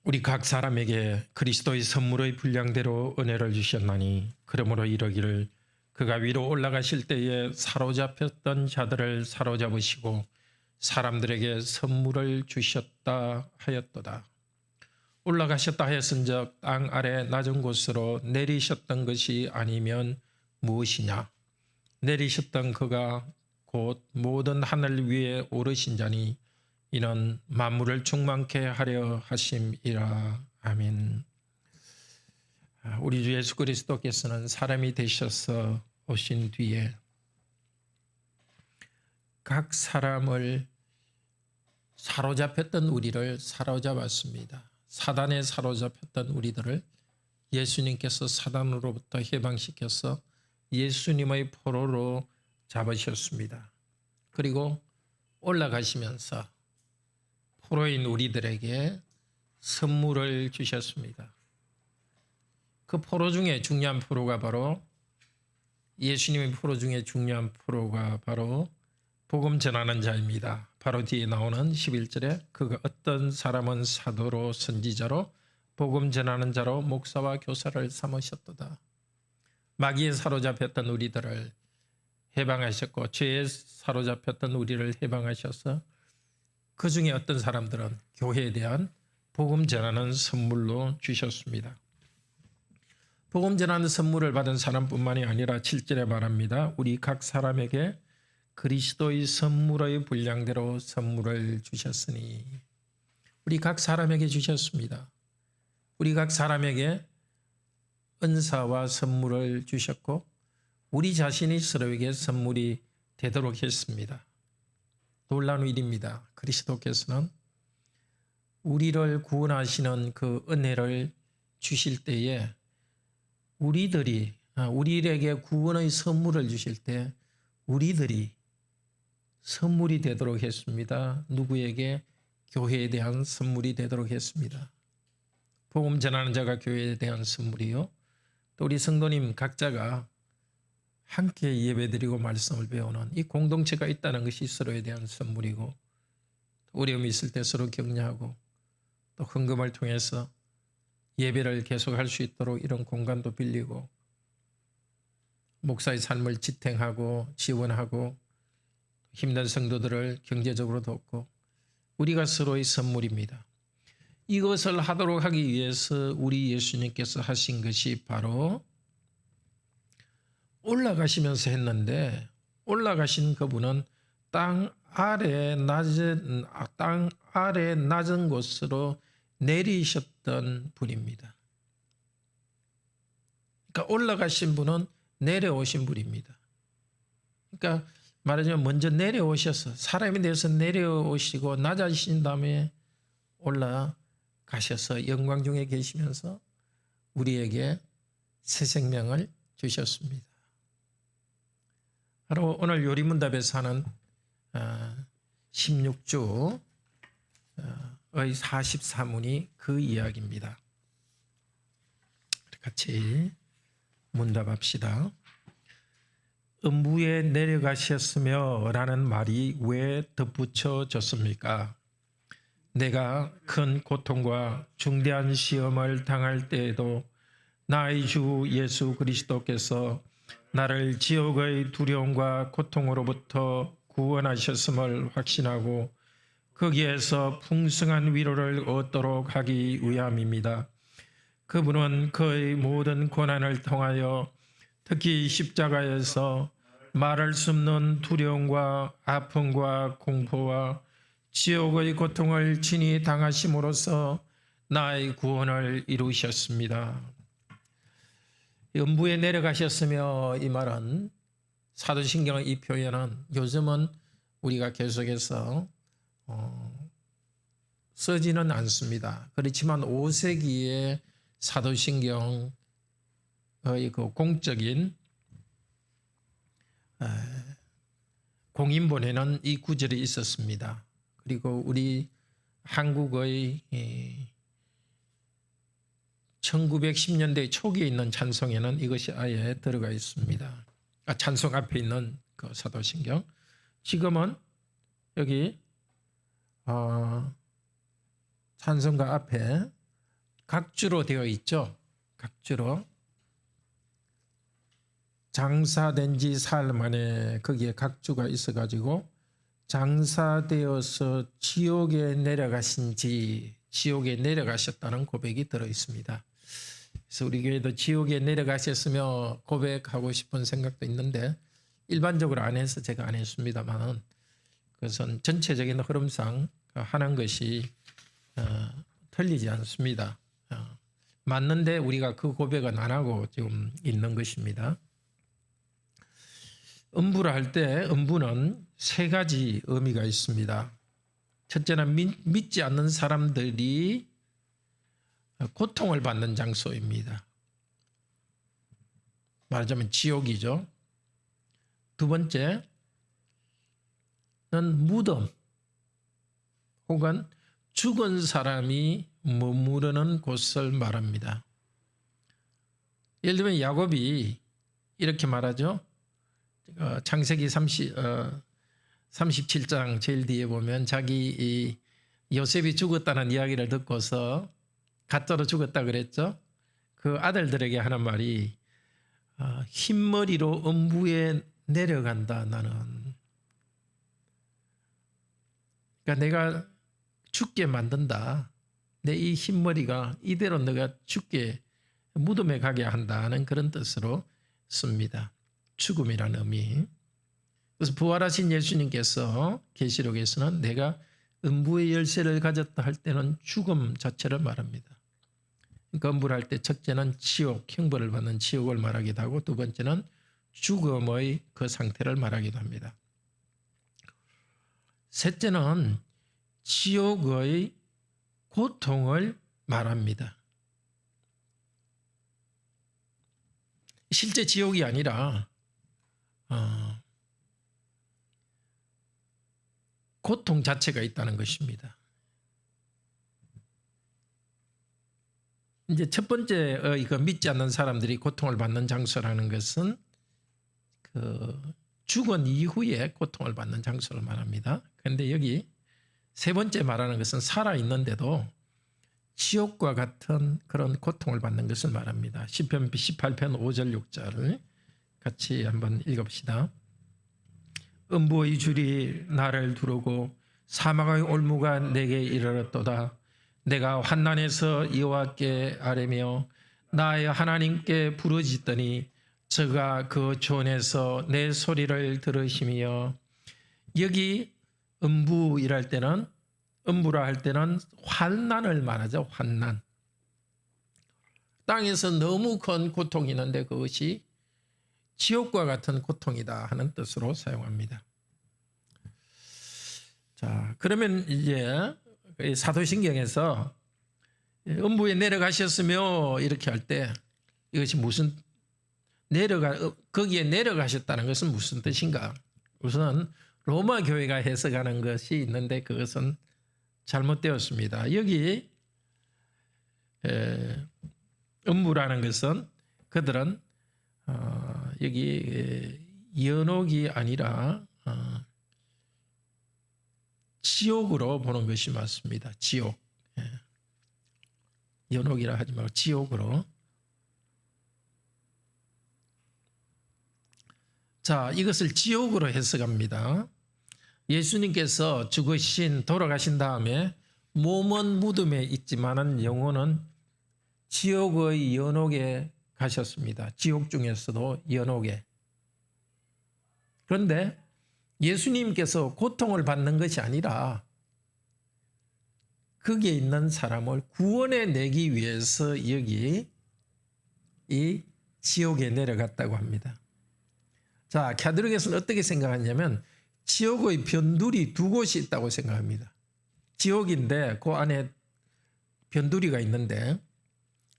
우리 각 사람에게 그리스도의 선물의 분량대로 은혜를 주셨나니 그러므로 이러기를 그가 위로 올라가실 때에 사로잡혔던 자들을 사로잡으시고 사람들에게 선물을 주셨다 하였도다. 올라가셨다 하였은즉 땅 아래 낮은 곳으로 내리셨던 것이 아니면 무엇이냐? 내리셨던 그가 곧 모든 하늘 위에 오르신 자니 이는 만물을 충만케 하려 하심이라. 아멘. 우리 주 예수 그리스도께서는 사람이 되셔서 오신 뒤에 각 사람을 사로잡혔던 우리를 사로잡았습니다. 사단에 사로잡혔던 우리들을 예수님께서 사단으로부터 해방시켜서 예수님의 포로로 잡으셨습니다. 그리고 올라가시면서 포로인 우리들에게 선물을 주셨습니다. 그 포로 중에 중요한 포로가 바로 예수님의 포로 중에 중요한 포로가 바로 복음 전하는 자입니다. 바로 뒤에 나오는 11절에 그가 어떤 사람은 사도로 선지자로 복음 전하는 자로 목사와 교사를 삼으셨도다. 마귀에 사로잡혔던 우리들을 해방하셨고 죄에 사로잡혔던 우리를 해방하셔서 그 중에 어떤 사람들은 교회에 대한 복음 전하는 선물로 주셨습니다. 복음 전하는 선물을 받은 사람뿐만이 아니라 7절에 말합니다. 우리 각 사람에게 그리스도의 선물의 분량대로 선물을 주셨으니 우리 각 사람에게 주셨습니다. 우리 각 사람에게 은사와 선물을 주셨고 우리 자신이 서로에게 선물이 되도록 했습니다. 놀라운 일입니다. 그리스도께서는 우리를 구원하시는 그 은혜를 주실 때에 우리에게 구원의 선물을 주실 때 우리들이 선물이 되도록 했습니다. 누구에게? 교회에 대한 선물이 되도록 했습니다. 복음 전하는 자가 교회에 대한 선물이요. 또 우리 성도님 각자가 함께 예배드리고 말씀을 배우는 이 공동체가 있다는 것이 서로에 대한 선물이고 어려움이 있을 때 서로 격려하고 또 헌금을 통해서 예배를 계속할 수 있도록 이런 공간도 빌리고 목사의 삶을 지탱하고 지원하고 힘든 성도들을 경제적으로 돕고 우리가 서로의 선물입니다. 이것을 하도록 하기 위해서 우리 예수님께서 하신 것이 바로 올라가시면서 했는데 올라가신 그분은 땅 아래 낮은 곳으로 내리셨던 분입니다. 그러니까 올라가신 분은 내려오신 분입니다. 그러니까 말하자면 먼저 내려오셔서 사람이 되어서 내려오시고 낮아지신 다음에 올라가셔서 영광 중에 계시면서 우리에게 새 생명을 주셨습니다. 바로 오늘 요리문답에서 하는 16주의 44문이 그 이야기입니다. 같이 문답합시다. 음부에 내려가셨으며 라는 말이 왜 덧붙여졌습니까? 내가 큰 고통과 중대한 시험을 당할 때에도 나의 주 예수 그리스도께서 나를 지옥의 두려움과 고통으로부터 구원하셨음을 확신하고 거기에서 풍성한 위로를 얻도록 하기 위함입니다. 그분은 그의 모든 고난을 통하여 특히 십자가에서 말할 수 없는 두려움과 아픔과 공포와 지옥의 고통을 친히 당하심으로써 나의 구원을 이루셨습니다. 음부에 내려가셨으며 이 말은 사도신경의 이 표현은 요즘은 우리가 계속해서 쓰지는 않습니다. 그렇지만 5세기에 사도신경의 그 공적인 공인본에는 이 구절이 있었습니다. 그리고 우리 한국의 1910년대 초기에 있는 찬송에는 이것이 아예 들어가 있습니다. 찬송 앞에 있는 그 사도신경. 지금은 여기 찬송가 앞에 각주로 되어 있죠. 각주로. 장사된 지 사흘 만에 거기에 각주가 있어가지고 장사되어서 지옥에 내려가셨다는 고백이 들어 있습니다. 그래서 우리 교회도 지옥에 내려가셨으며 고백하고 싶은 생각도 있는데 일반적으로 안 해서 제가 안 했습니다만 그것은 전체적인 흐름상 하는 것이 틀리지 않습니다. 맞는데 우리가 그 고백은 안 하고 지금 있는 것입니다. 음부라 할 때 음부는 세 가지 의미가 있습니다. 첫째는 믿지 않는 사람들이 고통을 받는 장소입니다. 말하자면 지옥이죠. 두 번째는 무덤 혹은 죽은 사람이 머무르는 곳을 말합니다. 예를 들면 야곱이 이렇게 말하죠. 창세기 37장 제일 뒤에 보면 자기 요셉이 죽었다는 이야기를 듣고서 가짜로 죽었다 그랬죠. 그 아들들에게 하는 말이 흰머리로 음부에 내려간다 나는. 그러니까 내가 죽게 만든다. 내 이 흰머리가 이대로 내가 죽게 무덤에 가게 한다는 그런 뜻으로 씁니다. 죽음이라는 의미. 그래서 부활하신 예수님께서 계시록에서는 내가 음부의 열쇠를 가졌다 할 때는 죽음 자체를 말합니다. 그러니까 음부를 할 때 첫째는 지옥, 형벌을 받는 지옥을 말하기도 하고 두 번째는 죽음의 그 상태를 말하기도 합니다. 셋째는 지옥의 고통을 말합니다. 실제 지옥이 아니라 고통 자체가 있다는 것입니다. 이제 첫 번째 그 믿지 않는 사람들이 고통을 받는 장소라는 것은 그 죽은 이후에 고통을 받는 장소를 말합니다. 그런데 여기 세 번째 말하는 것은 살아 있는데도 지옥과 같은 그런 고통을 받는 것을 말합니다. 시편 18편 5절 6절을 같이 한번 읽읍시다. 음부의 줄이 나를 두르고 사망의 올무가 내게 이르렀도다. 내가 환난에서 여호와께 아뢰며 나의 하나님께 부르짖더니 저가 그 존에서 내 소리를 들으시며. 여기 음부라 할 때는 환난을 말하죠. 환난. 땅에서 너무 큰 고통이 있는데 그것이 지옥과 같은 고통이다 하는 뜻으로 사용합니다. 자, 그러면 이제 사도신경에서 음부에 내려가셨으며 이렇게 할 때 이것이 무슨 거기에 내려가셨다는 것은 무슨 뜻인가? 우선 로마 교회가 해석하는 것이 있는데 그것은 잘못되었습니다. 여기 음부라는 것은 그들은 여기 연옥이 아니라 지옥으로 보는 것이 맞습니다. 지옥. 연옥이라 하지 말고 지옥으로. 자, 이것을 지옥으로 해석합니다. 예수님께서 돌아가신 다음에 몸은 무덤에 있지만은 영혼은 지옥의 연옥에 가셨습니다. 지옥 중에서도 연옥에. 그런데 예수님께서 고통을 받는 것이 아니라 거기에 있는 사람을 구원해 내기 위해서 여기 이 지옥에 내려갔다고 합니다. 자, 가톨릭에서는 어떻게 생각하냐면 지옥의 변두리 두 곳이 있다고 생각합니다. 지옥인데 그 안에 변두리가 있는데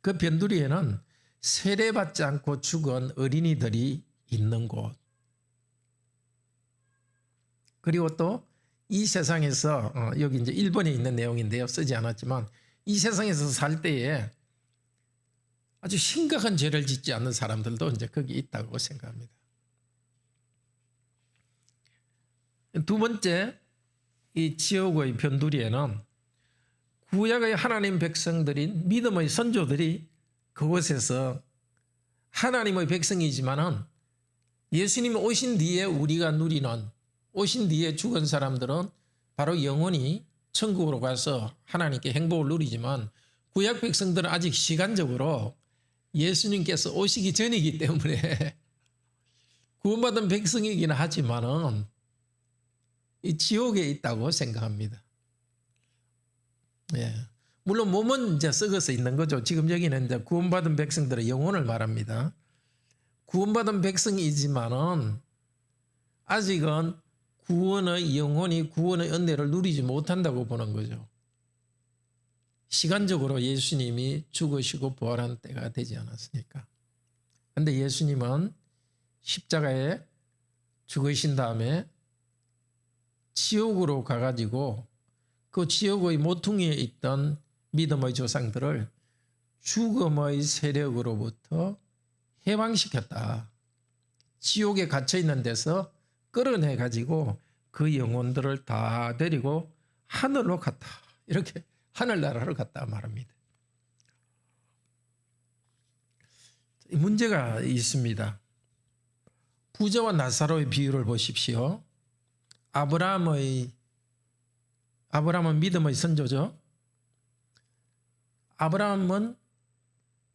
그 변두리에는 세례받지 않고 죽은 어린이들이 있는 곳. 그리고 또 이 세상에서 여기 이제 일본에 있는 내용인데요. 쓰지 않았지만 이 세상에서 살 때에 아주 심각한 죄를 짓지 않는 사람들도 이제 거기 있다고 생각합니다. 두 번째, 이 지옥의 변두리에는 구약의 하나님 백성들인 믿음의 선조들이 그곳에서 하나님의 백성이지만은 예수님이 오신 뒤에 우리가 누리는, 오신 뒤에 죽은 사람들은 바로 영원히 천국으로 가서 하나님께 행복을 누리지만 구약 백성들은 아직 시간적으로 예수님께서 오시기 전이기 때문에 구원받은 백성이긴 하지만은 이 지옥에 있다고 생각합니다. 예. 물론 몸은 이제 썩어서 있는 거죠. 지금 여기는 이제 구원받은 백성들의 영혼을 말합니다. 구원받은 백성이지만은 아직은 구원의 영혼이 구원의 은혜를 누리지 못한다고 보는 거죠. 시간적으로 예수님이 죽으시고 부활한 때가 되지 않았으니까. 그런데 예수님은 십자가에 죽으신 다음에 지옥으로 가가지고 그 지옥의 모퉁이에 있던 믿음의 조상들을 죽음의 세력으로부터 해방시켰다. 지옥에 갇혀있는 데서 끌어내가지고 그 영혼들을 다 데리고 하늘로 갔다. 이렇게 하늘나라로 갔다 말합니다. 문제가 있습니다. 부자와 나사로의 비유를 보십시오. 아브라함은 믿음의 선조죠. 아브라함은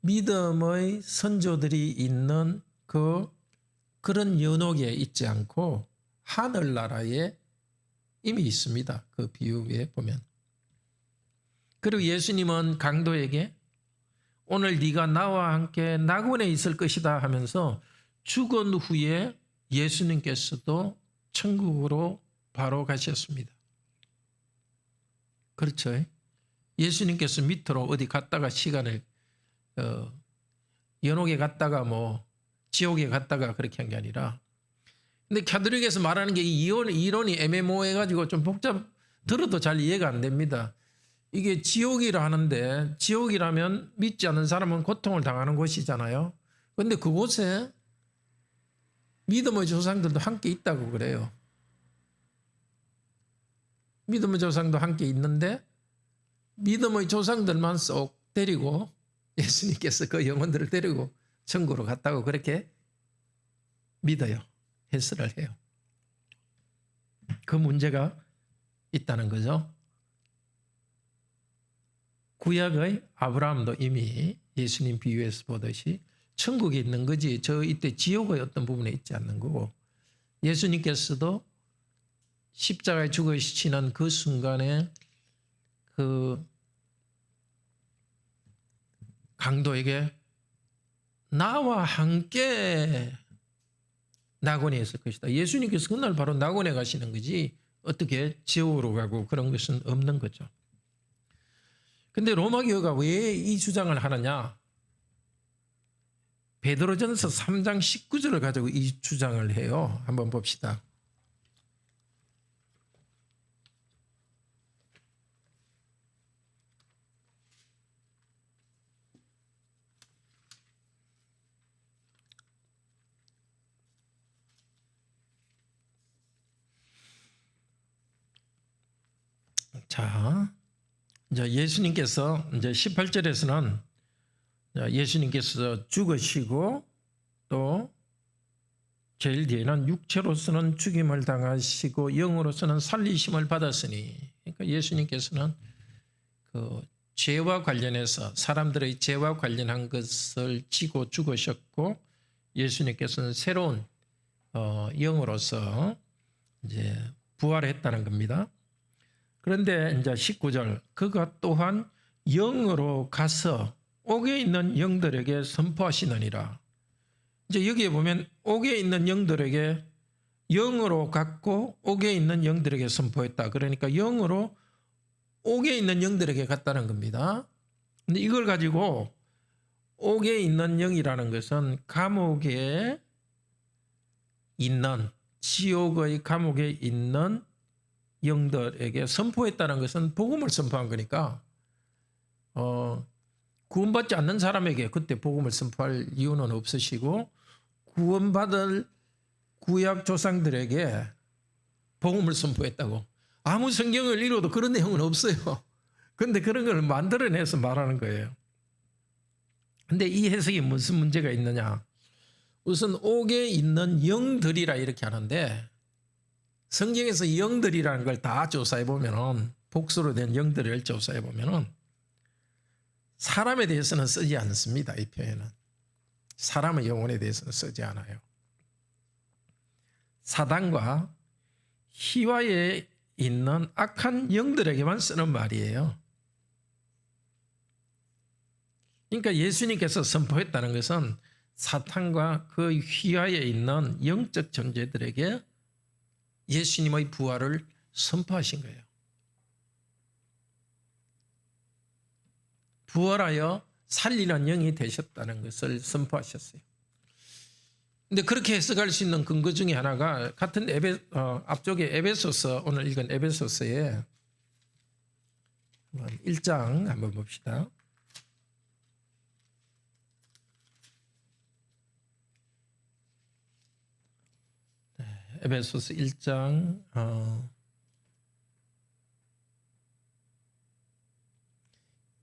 믿음의 선조들이 있는 그런 연옥에 있지 않고 하늘나라에 이미 있습니다. 그 비유에 보면. 그리고 예수님은 강도에게 오늘 네가 나와 함께 낙원에 있을 것이다 하면서 죽은 후에 예수님께서도 천국으로 바로 가셨습니다. 그렇죠. 예수님께서 밑으로 어디 갔다가 시간을 연옥에 갔다가 뭐 지옥에 갔다가 그렇게 한 게 아니라, 근데 카톨릭에서 말하는 게 이 이론이 애매모호해가지고 좀 들어도 잘 이해가 안 됩니다. 이게 지옥이라 하는데 지옥이라면 믿지 않는 사람은 고통을 당하는 곳이잖아요. 그런데 그곳에 믿음의 조상들도 함께 있다고 그래요. 믿음의 조상도 함께 있는데 믿음의 조상들만 쏙 데리고 예수님께서 그 영혼들을 데리고 천국으로 갔다고 그렇게 믿어요. 해설을 해요. 그 문제가 있다는 거죠. 구약의 아브라함도 이미 예수님 비유에서 보듯이 천국에 있는 거지 이때 지옥의 어떤 부분에 있지 않는 거고, 예수님께서도 십자가에 죽으시는 그 순간에 그 강도에게 나와 함께 낙원에 있을 것이다. 예수님께서 그날 바로 낙원에 가시는 거지 어떻게 지옥으로 가고 그런 것은 없는 거죠. 근데 로마 교회가 왜 이 주장을 하느냐? 베드로전서 3장 19절을 가지고 이 주장을 해요. 한번 봅시다. 자, 이제 예수님께서 이제 18절에서는 예수님께서 죽으시고 또 제일 뒤에는 육체로서는 죽임을 당하시고 영으로서는 살리심을 받았으니, 그러니까 예수님께서는 그 죄와 관련해서 사람들의 죄와 관련한 것을 지고 죽으셨고 예수님께서는 새로운 영으로서 이제 부활했다는 겁니다. 그런데 이제 19절, 그가 또한 영으로 가서 옥에 있는 영들에게 선포하시느니라. 이제 여기에 보면 옥에 있는 영들에게 영으로 갔고 옥에 있는 영들에게 선포했다. 그러니까 영으로 옥에 있는 영들에게 갔다는 겁니다. 근데 이걸 가지고 옥에 있는 영이라는 것은 감옥에 있는, 지옥의 감옥에 있는 영들에게 선포했다는 것은 복음을 선포한 거니까 구원받지 않는 사람에게 그때 복음을 선포할 이유는 없으시고 구원받을 구약 조상들에게 복음을 선포했다고. 아무 성경을 읽어도 그런 내용은 없어요. 근데 그런 걸 만들어내서 말하는 거예요. 근데 이 해석이 무슨 문제가 있느냐? 우선 옥에 있는 영들이라 이렇게 하는데 성경에서 영들이라는 걸 다 조사해 보면은 복수로 된 영들을 조사해 보면은 사람에 대해서는 쓰지 않습니다. 이 표현은. 사람의 영혼에 대해서는 쓰지 않아요. 사단과 희화에 있는 악한 영들에게만 쓰는 말이에요. 그러니까 예수님께서 선포했다는 것은 사탄과 그 휘하에 있는 영적 존재들에게 예수님의 부활을 선포하신 거예요. 부활하여 살리는 영이 되셨다는 것을 선포하셨어요. 근데 그렇게 해석할 수 있는 근거 중에 하나가 같은 앞쪽에 에베소서, 오늘 읽은 에베소서에 1장 한번 봅시다. 에베소서 1장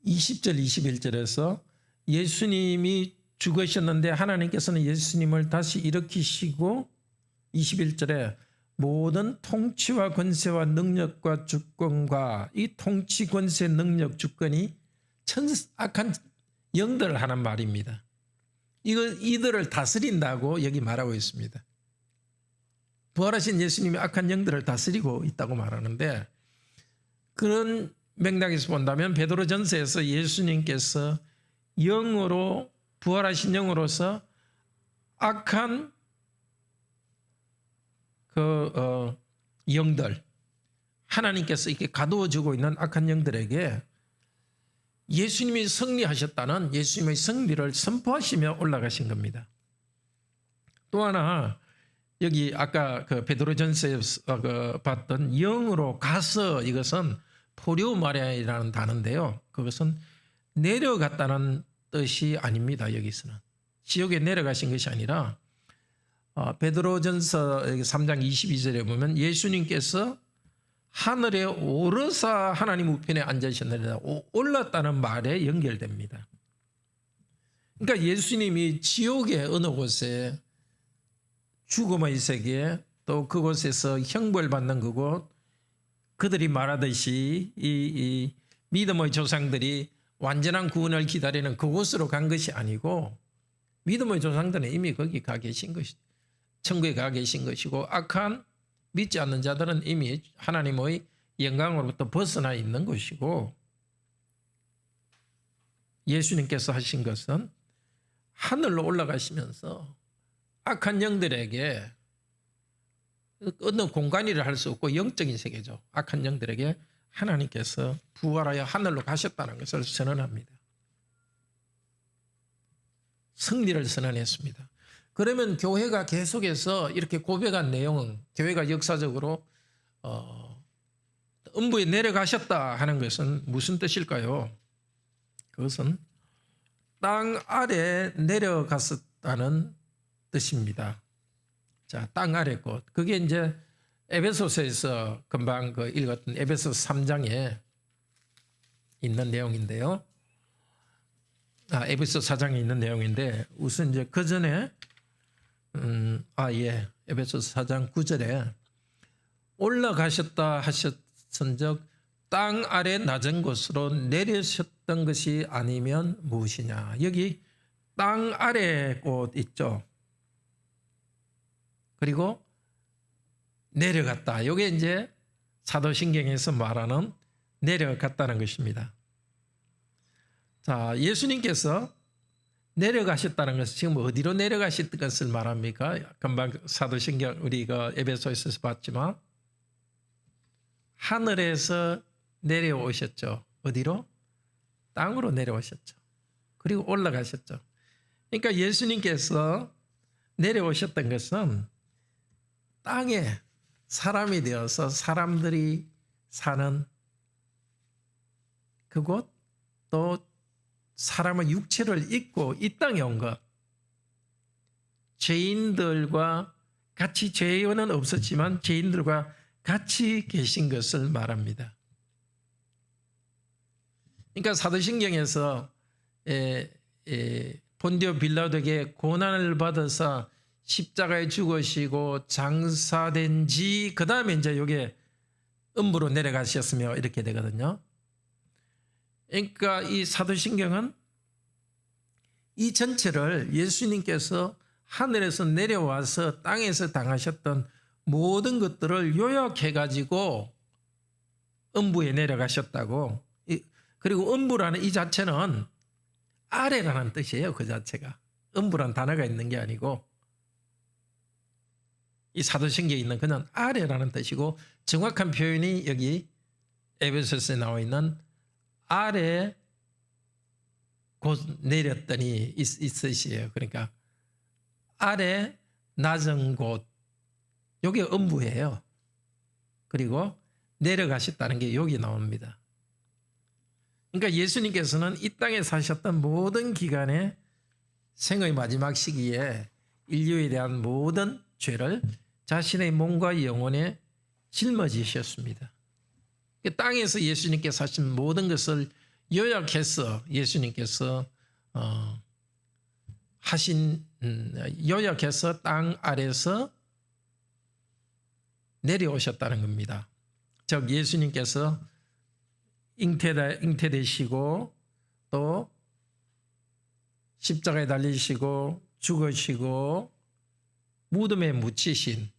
20절 21절에서 예수님이 죽으셨는데 하나님께서는 예수님을 다시 일으키시고 21절에 모든 통치와 권세와 능력과 주권과 이 통치 권세 능력 주권이 악한 영들을 하는 말입니다. 이들을 다스린다고 여기 말하고 있습니다. 부활하신 예수님이 악한 영들을 다스리고 있다고 말하는데 그런 맥락에서 본다면 베드로전서에서 예수님께서 영으로 부활하신 영으로서 악한 영들 하나님께서 이렇게 가두어주고 있는 악한 영들에게 예수님이 승리하셨다는 예수님의 승리를 선포하시며 올라가신 겁니다. 또 하나 여기 아까 그 베드로전서에서 봤던 영으로 가서 이것은 포류마리아라는 단어인데요. 그것은 내려갔다는 뜻이 아닙니다. 여기서는 지옥에 내려가신 것이 아니라 베드로전서 3장 22절에 보면 예수님께서 하늘에 오르사 하나님 우편에 앉으셨느니라 올랐다는 말에 연결됩니다. 그러니까 예수님이 지옥의 어느 곳에 죽음의 세계 또 그곳에서 형벌받는 그곳 그들이 말하듯이 이 믿음의 조상들이 완전한 구원을 기다리는 그곳으로 간 것이 아니고 믿음의 조상들은 이미 거기 가 계신 것이 천국에 가 계신 것이고 악한 믿지 않는 자들은 이미 하나님의 영광으로부터 벗어나 있는 것이고 예수님께서 하신 것은 하늘로 올라가시면서 악한 영들에게 어느 공간이라 할 수 없고 영적인 세계죠. 악한 영들에게 하나님께서 부활하여 하늘로 가셨다는 것을 선언합니다. 승리를 선언했습니다. 그러면 교회가 계속해서 이렇게 고백한 내용은 교회가 역사적으로 음부에 내려가셨다 하는 것은 무슨 뜻일까요? 그것은 땅 아래 내려갔었다는 뜻입니다. 자, 땅 아래 곳. 그게 이제 에베소서에서 금방 읽었던 에베소서 3장에 있는 내용인데요. 에베소 4장에 있는 내용인데 우선 이제 그 전에 에베소서 4장 9절에 올라가셨다 하셨은즉 땅 아래 낮은 곳으로 내려셨던 것이 아니면 무엇이냐. 여기 땅 아래 곳 있죠. 그리고 내려갔다. 이게 이제 사도신경에서 말하는 내려갔다는 것입니다. 자, 예수님께서 내려가셨다는 것은 지금 어디로 내려가실 것을 말합니까? 금방 사도신경 우리가 에베소에서 봤지만 하늘에서 내려오셨죠. 어디로? 땅으로 내려오셨죠. 그리고 올라가셨죠. 그러니까 예수님께서 내려오셨던 것은 땅에 사람이 되어서 사람들이 사는 그곳 또 사람의 육체를 입고 이 땅에 온 것 죄인들과 같이 죄는 없었지만 죄인들과 같이 계신 것을 말합니다. 그러니까 사도신경에서 본디오 빌라도에게 고난을 받아서 십자가에 죽으시고 장사된 지 그 다음에 이제 이게 음부로 내려가셨으며 이렇게 되거든요. 그러니까 이 사도신경은 이 전체를 예수님께서 하늘에서 내려와서 땅에서 당하셨던 모든 것들을 요약해 가지고 음부에 내려가셨다고. 그리고 음부라는 이 자체는 아래라는 뜻이에요. 그 자체가. 음부란 단어가 있는 게 아니고 이 사도신경에 있는 그는 아래라는 뜻이고, 정확한 표현이 여기 에베소서에 나와 있는 아래 곧 내렸더니 있으시에요. 그러니까 아래 낮은 곳, 이게 음부예요. 그리고 내려가셨다는 게 여기 나옵니다. 그러니까 예수님께서는 이 땅에 사셨던 모든 기간에 생의 마지막 시기에 인류에 대한 모든 죄를 자신의 몸과 영혼에 짊어지셨습니다. 땅에서 예수님께서 하신 모든 것을 요약해서 예수님께서 요약해서 땅 아래서 내려오셨다는 겁니다. 즉 예수님께서 잉태되시고 또 십자가에 달리시고 죽으시고 무덤에 묻히신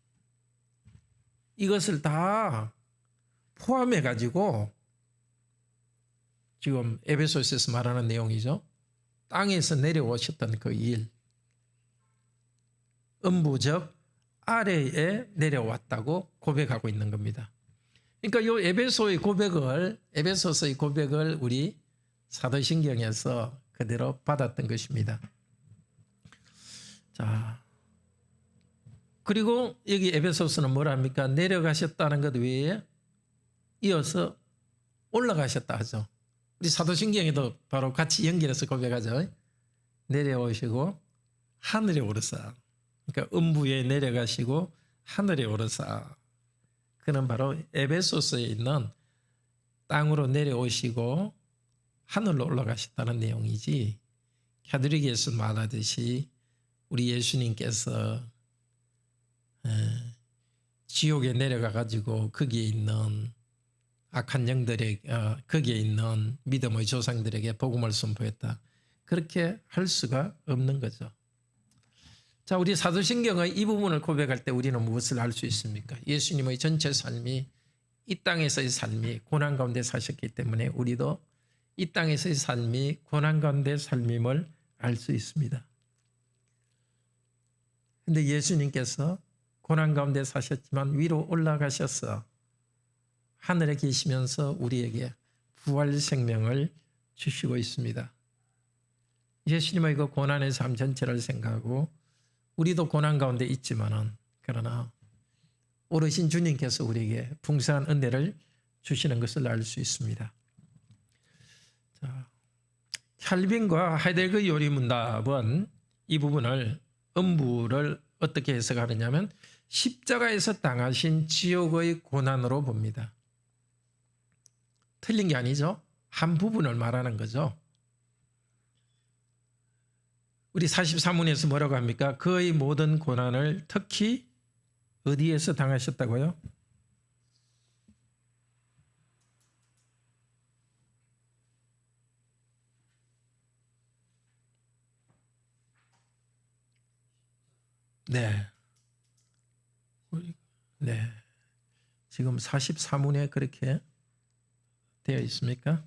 이것을 다 포함해 가지고 지금 에베소서에서 말하는 내용이죠. 땅에서 내려오셨던 그 일, 음부적 아래에 내려왔다고 고백하고 있는 겁니다. 그러니까 이 에베소서의 고백을 우리 사도신경에서 그대로 받았던 것입니다. 자, 그리고 여기 에베소서는 뭐라 합니까? 내려가셨다는 것 외에 이어서 올라가셨다 하죠. 우리 사도신경에도 바로 같이 연결해서 고백하죠. 내려오시고 하늘에 오르사. 그러니까 음부에 내려가시고 하늘에 오르사. 그는 바로 에베소서에 있는 땅으로 내려오시고 하늘로 올라가셨다는 내용이지, 가톨릭에서 말하듯이 우리 예수님께서 지옥에 내려가 가지고 거기에 있는 악한 영들에게, 거기에 있는 믿음의 조상들에게 복음을 선포했다, 그렇게 할 수가 없는 거죠. 자, 우리 사도신경의 이 부분을 고백할 때 우리는 무엇을 알 수 있습니까? 예수님의 전체 삶이, 이 땅에서의 삶이 고난 가운데 사셨기 때문에 우리도 이 땅에서의 삶이 고난 가운데 삶임을 알 수 있습니다. 그런데 예수님께서 고난 가운데 사셨지만 위로 올라가셔서 하늘에 계시면서 우리에게 부활 생명을 주시고 있습니다. 예수님의 그 고난의 삶 전체를 생각하고 우리도 고난 가운데 있지만은, 그러나 오르신 주님께서 우리에게 풍성한 은혜를 주시는 것을 알 수 있습니다. 자, 칼빈과 하이델거 요리문답은 이 부분을, 음부를 어떻게 해석하느냐면 십자가에서 당하신 지옥의 고난으로 봅니다. 틀린 게 아니죠. 한 부분을 말하는 거죠. 우리 44문에서 뭐라고 합니까? 그의 모든 고난을 특히 어디에서 당하셨다고요? 네. 네. 지금 44문에 그렇게 되어 있습니까?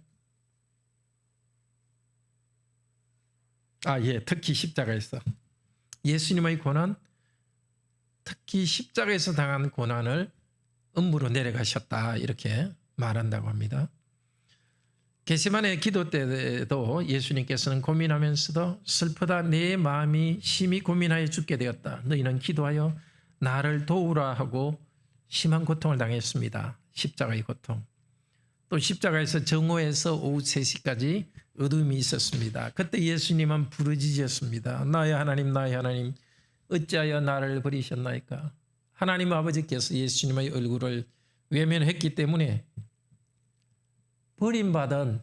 예, 특히 십자가에서. 예수님의 고난, 특히 십자가에서 당한 고난을 음부로 내려가셨다, 이렇게 말한다고 합니다. 겟세마네 기도 때도 예수님께서는 고민하면서도 슬프다, 내 마음이 심히 고민하여 죽게 되었다, 너희는 기도하여 나를 도우라 하고 심한 고통을 당했습니다. 십자가의 고통. 또 십자가에서 정오에서 오후 3시까지 어둠이 있었습니다. 그때 예수님은 부르짖었습니다. 나의 하나님, 나의 하나님, 어찌하여 나를 버리셨나이까? 하나님 아버지께서 예수님의 얼굴을 외면했기 때문에 버림받은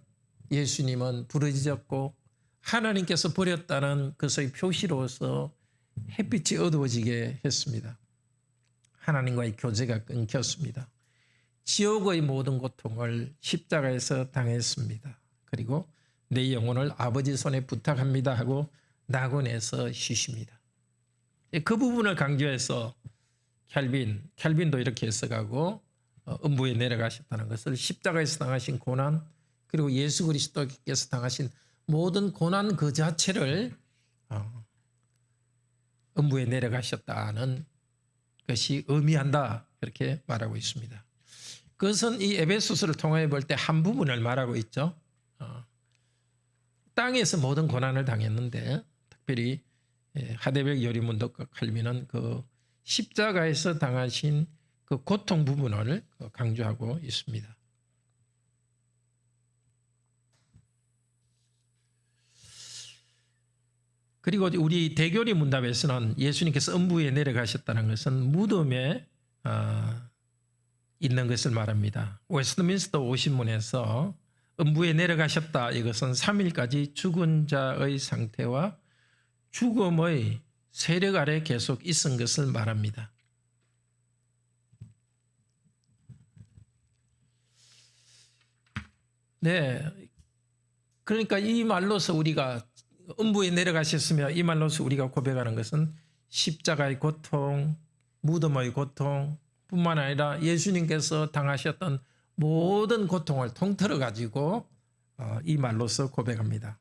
예수님은 부르짖었고 하나님께서 버렸다는 그것의 표시로서 햇빛이 어두워지게 했습니다. 하나님과의 교제가 끊겼습니다. 지옥의 모든 고통을 십자가에서 당했습니다. 그리고 내 영혼을 아버지 손에 부탁합니다 하고 낙원에서 쉬십니다. 그 부분을 강조해서 캘빈도 이렇게 해석하고 음부에 내려가셨다는 것을 십자가에서 당하신 고난 그리고 예수 그리스도께서 당하신 모든 고난 그 자체를 음부에 내려가셨다는 것이 의미한다 그렇게 말하고 있습니다. 그것은 이 에베소서를 통해 볼 때 한 부분을 말하고 있죠. 땅에서 모든 고난을 당했는데 특별히 하데벨 요리문덕과 칼빈은 그 십자가에서 당하신 그 고통 부분을 강조하고 있습니다. 그리고 우리 대교리 문답에서는 예수님께서 음부에 내려가셨다는 것은 무덤에 있는 것을 말합니다. 웨스트민스터 오신문에서 음부에 내려가셨다 이것은 3일까지 죽은 자의 상태와 죽음의 세력 아래 계속 있은 것을 말합니다. 네, 그러니까 이 말로서 우리가 음부에 내려가셨으며 이 말로서 우리가 고백하는 것은 십자가의 고통, 무덤의 고통 뿐만 아니라 예수님께서 당하셨던 모든 고통을 통틀어 가지고 이 말로서 고백합니다.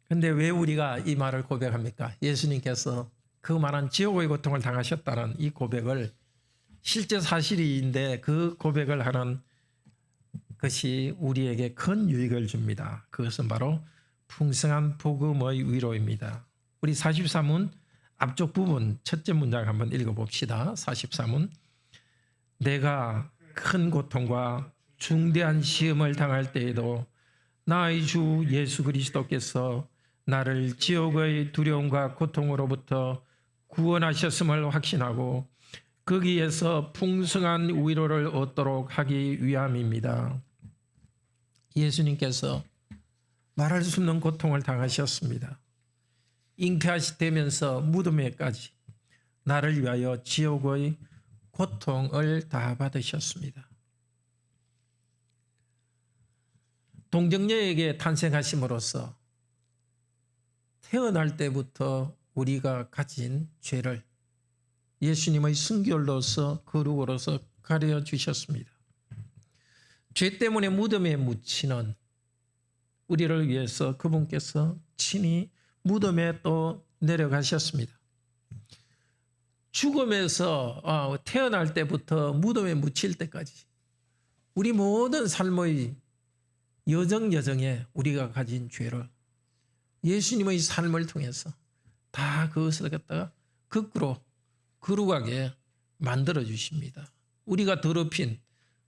그런데 왜 우리가 이 말을 고백합니까? 예수님께서 그 많은 지옥의 고통을 당하셨다는 이 고백을 실제 사실인데 그 고백을 하는 것이 우리에게 큰 유익을 줍니다. 그것은 바로 풍성한 복음의 위로입니다. 우리 43문 앞쪽 부분 첫째 문장 한번 읽어봅시다. 43문 내가 큰 고통과 중대한 시험을 당할 때에도 나의 주 예수 그리스도께서 나를 지옥의 두려움과 고통으로부터 구원하셨음을 확신하고 거기에서 풍성한 위로를 얻도록 하기 위함입니다. 예수님께서 말할 수 없는 고통을 당하셨습니다. 잉태하시되면서 무덤에까지 나를 위하여 지옥의 고통을 다 받으셨습니다. 동정녀에게 탄생하심으로써 태어날 때부터 우리가 가진 죄를 예수님의 순결로서 거룩으로서 가려 주셨습니다. 죄 때문에 무덤에 묻히는 우리를 위해서 그분께서 친히 무덤에 또 내려가셨습니다. 죽음에서 태어날 때부터 무덤에 묻힐 때까지 우리 모든 삶의 여정여정에 우리가 가진 죄를 예수님의 삶을 통해서 다 그것을 갖다가 거꾸로 거룩하게 만들어 주십니다. 우리가 더럽힌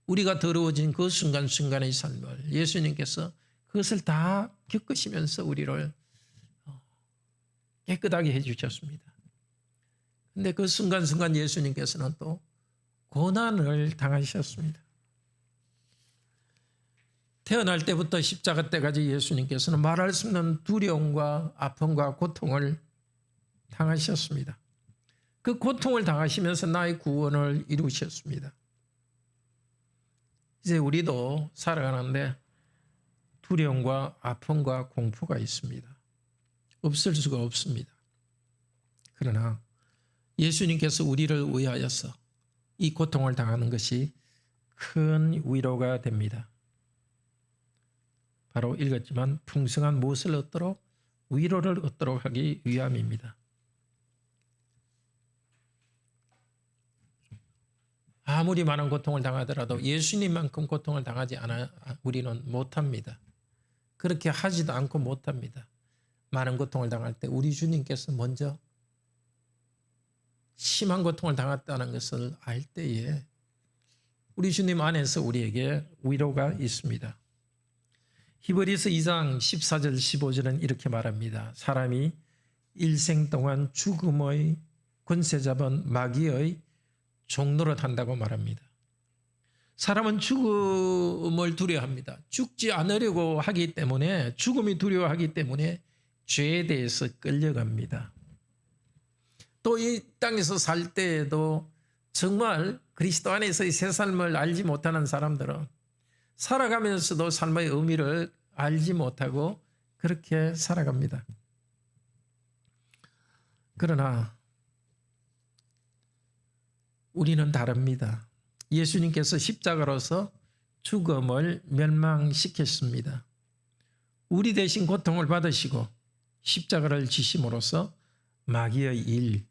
우리가 더러워진 그 순간순간의 삶을 예수님께서 그것을 다 겪으시면서 우리를 깨끗하게 해주셨습니다. 그런데 그 순간순간 예수님께서는 또 고난을 당하셨습니다. 태어날 때부터 십자가 때까지 예수님께서는 말할 수 없는 두려움과 아픔과 고통을 당하셨습니다. 그 고통을 당하시면서 나의 구원을 이루셨습니다. 이제 우리도 살아가는데 두려움과 아픔과 공포가 있습니다. 없을 수가 없습니다. 그러나 예수님께서 우리를 위하여서 이 고통을 당하는 것이 큰 위로가 됩니다. 바로 읽었지만 풍성한 무엇을 얻도록 위로를 얻도록 하기 위함입니다. 아무리 많은 고통을 당하더라도 예수님만큼 고통을 당하지 않아 우리는 못합니다. 그렇게 하지도 않고 못합니다. 많은 고통을 당할 때 우리 주님께서 먼저 심한 고통을 당했다는 것을 알 때에 우리 주님 안에서 우리에게 위로가 있습니다. 히브리서 2장 14절 15절은 이렇게 말합니다. 사람이 일생 동안 죽음의 권세 잡은 마귀의 종노릇 한다고 말합니다. 사람은 죽음을 두려워합니다. 죽지 않으려고 하기 때문에, 죽음이 두려워하기 때문에 죄에 대해서 끌려갑니다. 또 이 땅에서 살 때에도 정말 그리스도 안에서의 새 삶을 알지 못하는 사람들은 살아가면서도 삶의 의미를 알지 못하고 그렇게 살아갑니다. 그러나 우리는 다릅니다. 예수님께서 십자가로서 죽음을 멸망시켰습니다. 우리 대신 고통을 받으시고 십자가를 지심으로써 마귀의 일,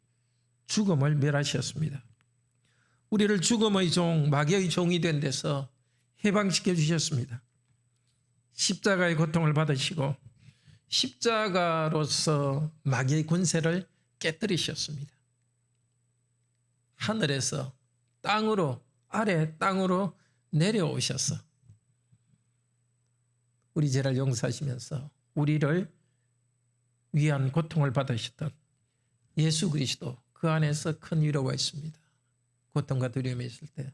죽음을 멸하셨습니다. 우리를 죽음의 종, 마귀의 종이 된 데서 해방시켜 주셨습니다. 십자가의 고통을 받으시고 십자가로서 마귀의 권세를 깨뜨리셨습니다. 하늘에서 땅으로, 아래 땅으로 내려오셔서 우리 죄를 용서하시면서 우리를 위한 고통을 받으셨던 예수 그리스도, 그 안에서 큰 위로가 있습니다. 고통과 두려움이 있을 때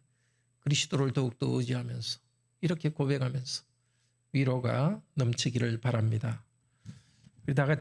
그리스도를 더욱더 의지하면서 이렇게 고백하면서 위로가 넘치기를 바랍니다. 우리 다 같이